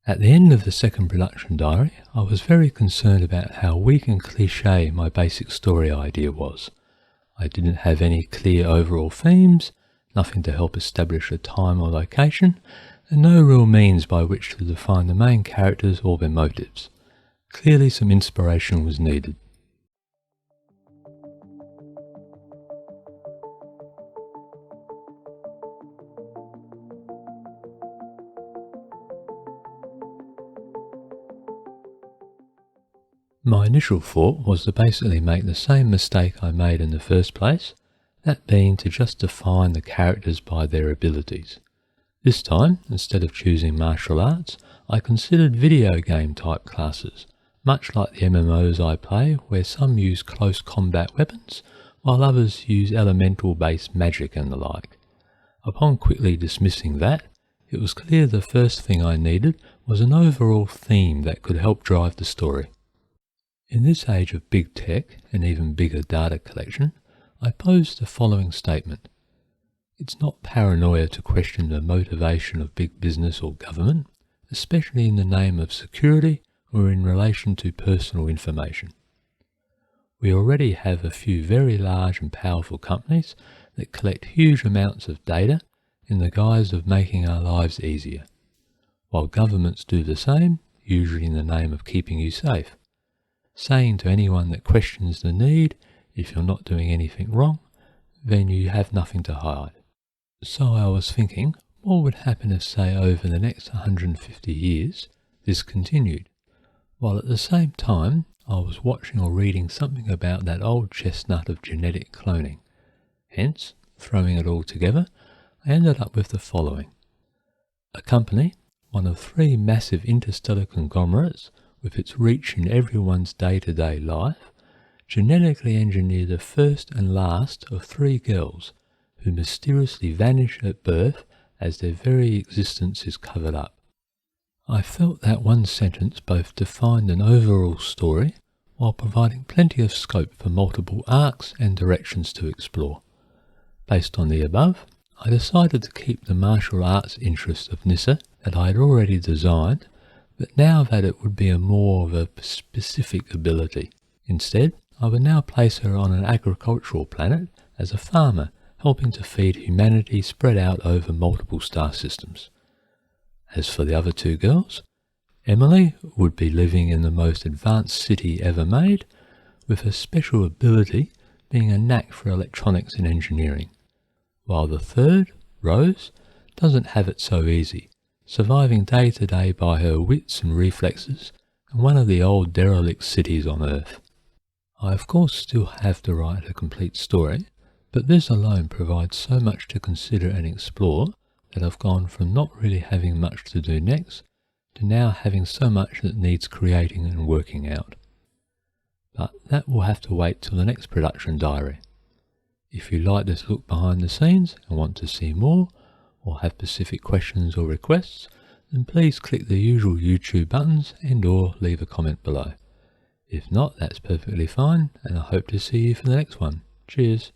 At the end of the second production diary, I was very concerned about how weak and cliché my basic story idea was. I didn't have any clear overall themes, nothing to help establish a time or location, and no real means by which to define the main characters or their motives. Clearly some inspiration was needed. My initial thought was to basically make the same mistake I made in the first place, that being to just define the characters by their abilities. This time, instead of choosing martial arts, I considered video game type classes, much like the MMOs I play, where some use close combat weapons, while others use elemental-based magic and the like. Upon quickly dismissing that, it was clear the first thing I needed was an overall theme that could help drive the story. In this age of big tech and even bigger data collection, I posed the following statement. It's not paranoia to question the motivation of big business or government, especially in the name of security or in relation to personal information. We already have a few very large and powerful companies that collect huge amounts of data in the guise of making our lives easier, while governments do the same, usually in the name of keeping you safe. Saying to anyone that questions the need, if you're not doing anything wrong, then you have nothing to hide. So I was thinking, what would happen if, say, over the next 150 years, this continued, while at the same time I was watching or reading something about that old chestnut of genetic cloning. Hence, throwing it all together, I ended up with the following. A company, one of 3 massive interstellar conglomerates, with its reach in everyone's day-to-day life, genetically engineer the first and last of 3 girls who mysteriously vanish at birth as their very existence is covered up. I felt that one sentence both defined an overall story while providing plenty of scope for multiple arcs and directions to explore. Based on the above, I decided to keep the martial arts interest of Nissa that I had already designed, but now that it would be a more of a specific ability. Instead, I would now place her on an agricultural planet as a farmer, helping to feed humanity spread out over multiple star systems. As for the other 2 girls, Emily would be living in the most advanced city ever made, with her special ability being a knack for electronics and engineering, while the 3rd, Rose, doesn't have it so easy, surviving day to day by her wits and reflexes in one of the old derelict cities on Earth. I of course still have to write a complete story, but this alone provides so much to consider and explore that I've gone from not really having much to do next to now having so much that needs creating and working out. But that will have to wait till the next production diary. If you like this look behind the scenes and want to see more, or have specific questions or requests, then please click the usual YouTube buttons and or leave a comment below. If not, that's perfectly fine, and I hope to see you for the next one. Cheers!